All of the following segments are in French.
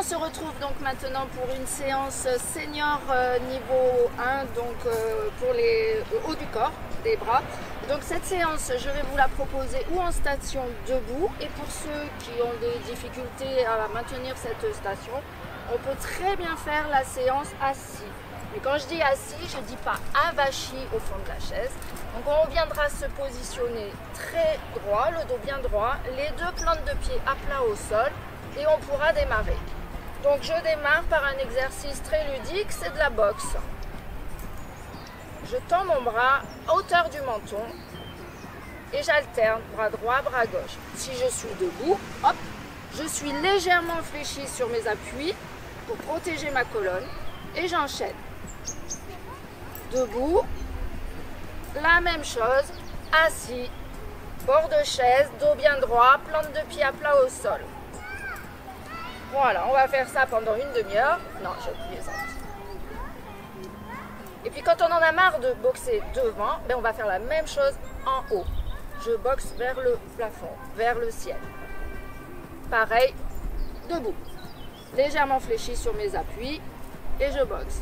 on se retrouve donc maintenant pour une séance senior niveau 1, donc pour les haut du corps, des bras. Donc cette séance, je vais vous la proposer ou en station debout, et pour ceux qui ont des difficultés à maintenir cette station, on peut très bien faire la séance assis. Mais quand je dis assis, je ne dis pas avachi au fond de la chaise. Donc on viendra se positionner très droit, le dos bien droit, les deux plantes de pied à plat au sol, et on pourra démarrer. Donc je démarre par un exercice très ludique, c'est de la boxe. Je tends mon bras à hauteur du menton et j'alterne bras droit, bras gauche. Si je suis debout, hop, je suis légèrement fléchi sur mes appuis pour protéger ma colonne et j'enchaîne. Debout, la même chose, assis, bord de chaise, dos bien droit, plante de pied à plat au sol. Voilà, on va faire ça pendant une demi-heure. Non, je plaisante. Et puis quand on en a marre de boxer devant, ben on va faire la même chose en haut. Je boxe vers le plafond, vers le ciel. Pareil, debout. Légèrement fléchi sur mes appuis et je boxe.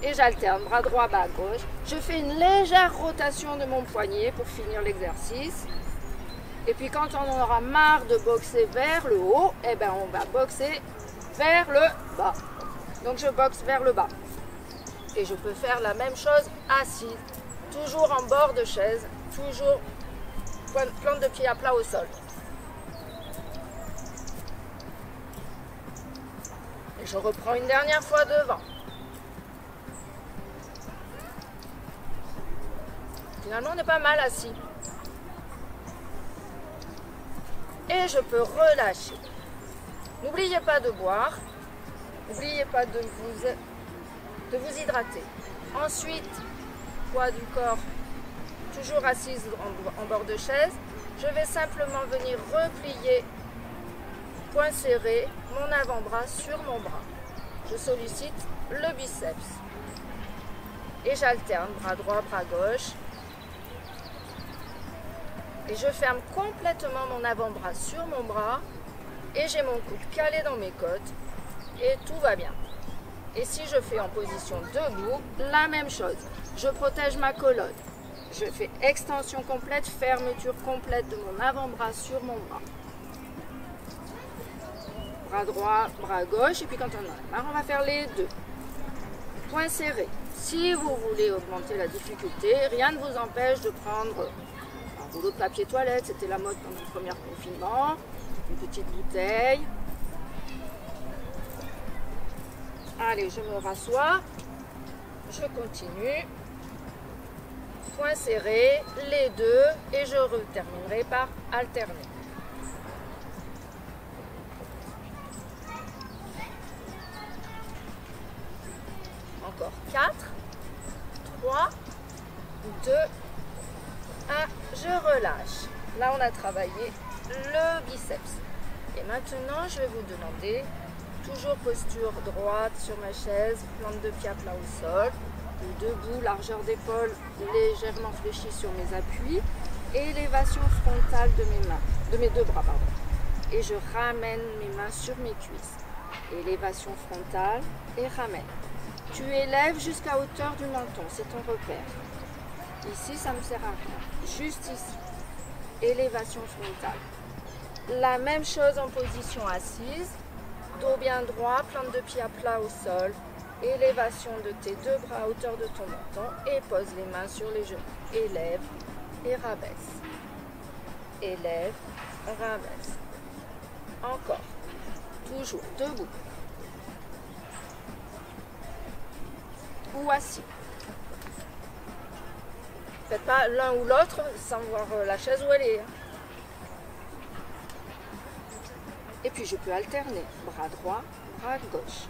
Et j'alterne, bras droit, bras gauche. Je fais une légère rotation de mon poignet pour finir l'exercice. Et puis quand on en aura marre de boxer vers le haut, eh ben on va boxer vers le bas. Donc je boxe vers le bas. Et je peux faire la même chose assise, toujours en bord de chaise, toujours plante de pied à plat au sol. Et je reprends une dernière fois devant. Finalement, on est pas mal assis. Et je peux relâcher. N'oubliez pas de boire. N'oubliez pas de vous hydrater. Ensuite, poids du corps, toujours assise en bord de chaise. Je vais simplement venir replier, poing serré, mon avant-bras sur mon bras. Je sollicite le biceps. Et j'alterne, bras droit, bras gauche. Et je ferme complètement mon avant-bras sur mon bras et j'ai mon coude calé dans mes côtes et tout va bien. Et si je fais en position debout, la même chose. Je protège ma colonne. Je fais extension complète, fermeture complète de mon avant-bras sur mon bras. Bras droit, bras gauche, et puis quand on en a marre, on va faire les deux. Poing serré. Si vous voulez augmenter la difficulté, rien ne vous empêche de prendre un rouleau de papier toilette, c'était la mode pendant le premier confinement, une petite bouteille. Allez, je me rassois, je continue, poing serré, les deux, et je terminerai par alterner. Encore 4, 3, 2, 1, je relâche. Là, on a travaillé le biceps. Et maintenant, je vais vous demander, toujours posture droite sur ma chaise, plante de pied à plat au sol, ou debout, largeur d'épaule légèrement fléchie sur mes appuis, et élévation frontale de mes mains, de mes deux bras, pardon. Et je ramène mes mains sur mes cuisses. Élévation frontale et ramène. Tu élèves jusqu'à hauteur du menton, c'est ton repère. Ici, ça ne me sert à rien. Juste ici. Élévation frontale. La même chose en position assise. Dos bien droit, plante de pied à plat au sol. Élévation de tes deux bras à hauteur de ton menton. Et pose les mains sur les genoux. Élève et rabaisse. Élève, rabaisse. Encore. Toujours debout. Ou assis. Faites pas l'un ou l'autre sans voir la chaise où elle est. Et puis je peux alterner. Bras droit, bras gauche.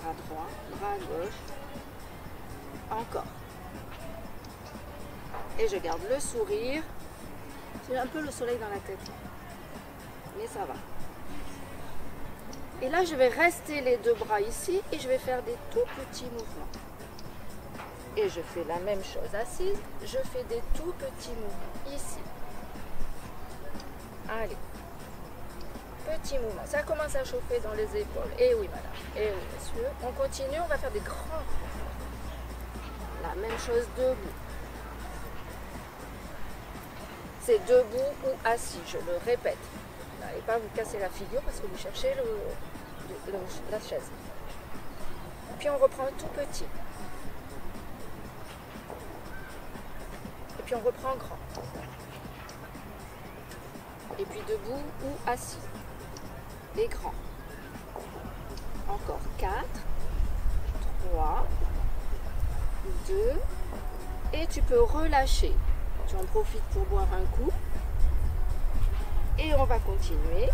Bras droit, bras gauche. Encore. Et je garde le sourire. J'ai un peu le soleil dans la tête. Mais ça va. Et là, je vais rester les deux bras ici et je vais faire des tout petits mouvements. Et je fais la même chose assise, je fais des tout petits mouvements ici. Allez. Petit mouvement. Ça commence à chauffer dans les épaules. Et oui, madame. Et oui, monsieur. On continue. On va faire des grands. La même chose debout. C'est debout ou assis. Je le répète. N'allez pas vous casser la figure parce que vous cherchez la chaise. Puis on reprend tout petit. Et puis on reprend grand. Et puis debout ou assis. Et grand. Encore 4, 3, 2. Et tu peux relâcher. Tu en profites pour boire un coup. Et on va continuer.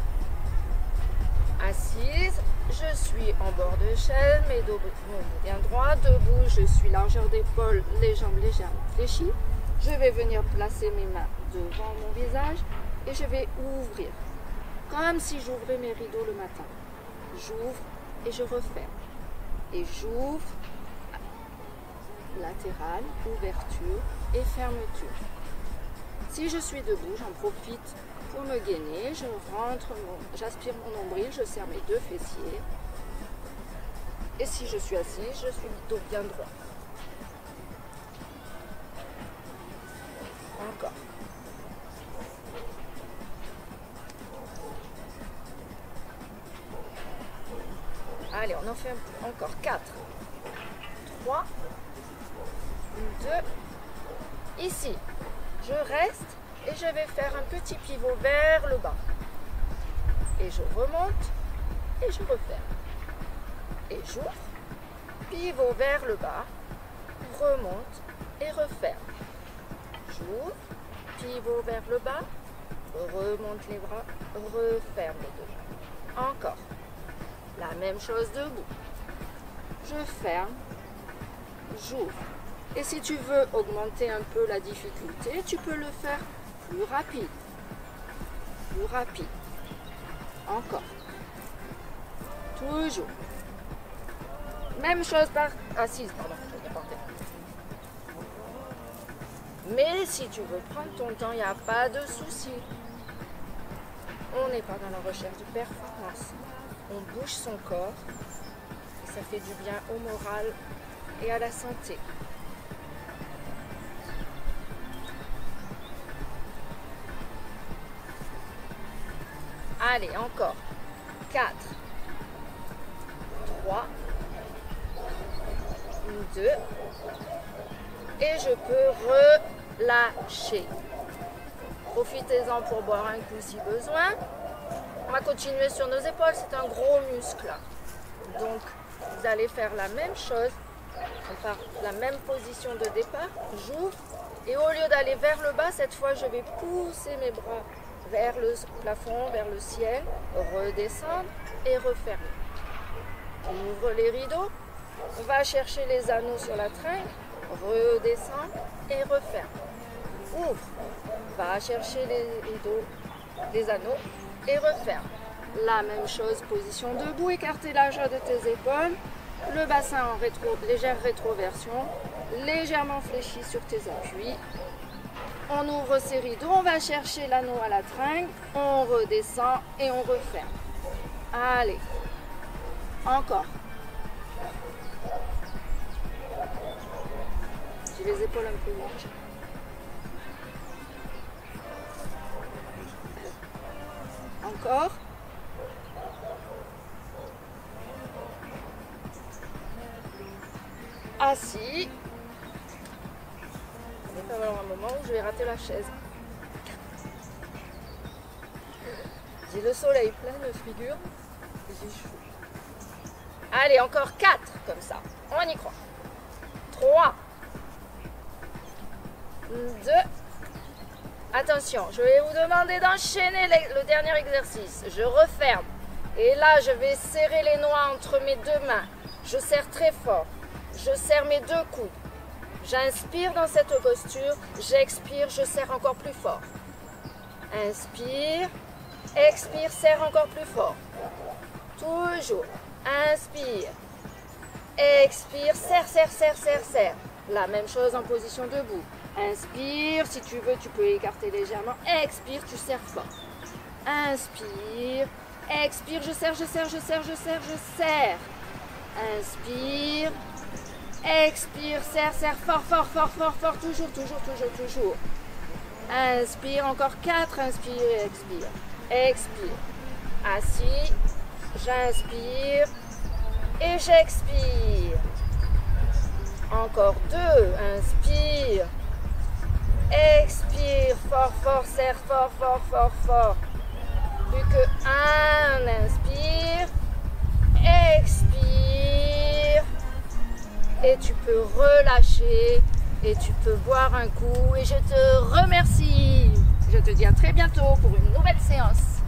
Assise, je suis en bord de chaise, mes dos bien droits. Debout, je suis largeur d'épaule, les jambes légèrement fléchies. Je vais venir placer mes mains devant mon visage et je vais ouvrir. Comme si j'ouvrais mes rideaux le matin. J'ouvre et je referme. Et j'ouvre, latérale, ouverture et fermeture. Si je suis debout, j'en profite pour me gainer. J'aspire mon nombril, je serre mes deux fessiers. Et si je suis assise, je suis le dos bien droit. Encore. Allez, on en fait encore 4, 3, 2. Ici, je reste et je vais faire un petit pivot vers le bas. Et je remonte et je referme. Et j'ouvre, pivot vers le bas, remonte et referme. J'ouvre, pivot vers le bas, remonte les bras, referme les deux jambes. Encore. La même chose debout. Je ferme, j'ouvre. Et si tu veux augmenter un peu la difficulté, tu peux le faire plus rapide. Plus rapide. Encore. Toujours. Même chose par assise, pardon, je l'ai porté. Mais si tu veux prendre ton temps, il n'y a pas de souci. On n'est pas dans la recherche de performance. On bouge son corps et ça fait du bien au moral et à la santé. Allez, encore. 4, 3, 2. Et je peux relâcher. Profitez-en pour boire un coup si besoin. On va continuer sur nos épaules, c'est un gros muscle. Donc, vous allez faire la même chose. On part la même position de départ. J'ouvre et au lieu d'aller vers le bas, cette fois, je vais pousser mes bras vers le plafond, vers le ciel, redescendre et refermer. On ouvre les rideaux. On va chercher les anneaux sur la tringle, redescendre et referme. Ouvre, va chercher les rideaux, les anneaux et referme. La même chose, position debout, écarter la largeur de tes épaules, le bassin en légère rétroversion, légèrement fléchi sur tes appuis. On ouvre ces rideaux, on va chercher l'anneau à la tringle, on redescend et on referme. Allez, encore. J'ai les épaules un peu larges. Encore. Assis. Il va y avoir un moment où je vais rater la chaise. J'ai le soleil plein de figure. J'ai chaud. Allez, encore 4 comme ça. On y croit. 3, 2. Attention, je vais vous demander d'enchaîner le dernier exercice. Je referme. Et là, je vais serrer les noix entre mes deux mains. Je serre très fort. Je serre mes deux coudes. J'inspire dans cette posture. J'expire, je serre encore plus fort. Inspire. Expire, serre encore plus fort. Toujours. Inspire. Expire, serre, serre, serre, serre, serre. La même chose en position debout. Inspire, si tu veux, tu peux écarter légèrement. Expire, tu serres fort. Inspire, Expire, je serre, je serre, je serre, je serre, je serre. Inspire. Expire, serre, serre, fort, fort, fort, fort, fort, toujours, toujours, toujours, toujours. Inspire, encore 4, inspire et expire. Expire. Assis, j'inspire et j'expire. Encore 2, inspire. Expire, fort, fort, serre, fort, fort, fort, fort. Plus que 1, inspire. Expire. Et tu peux relâcher et tu peux boire un coup et je te remercie. Je te dis à très bientôt pour une nouvelle séance.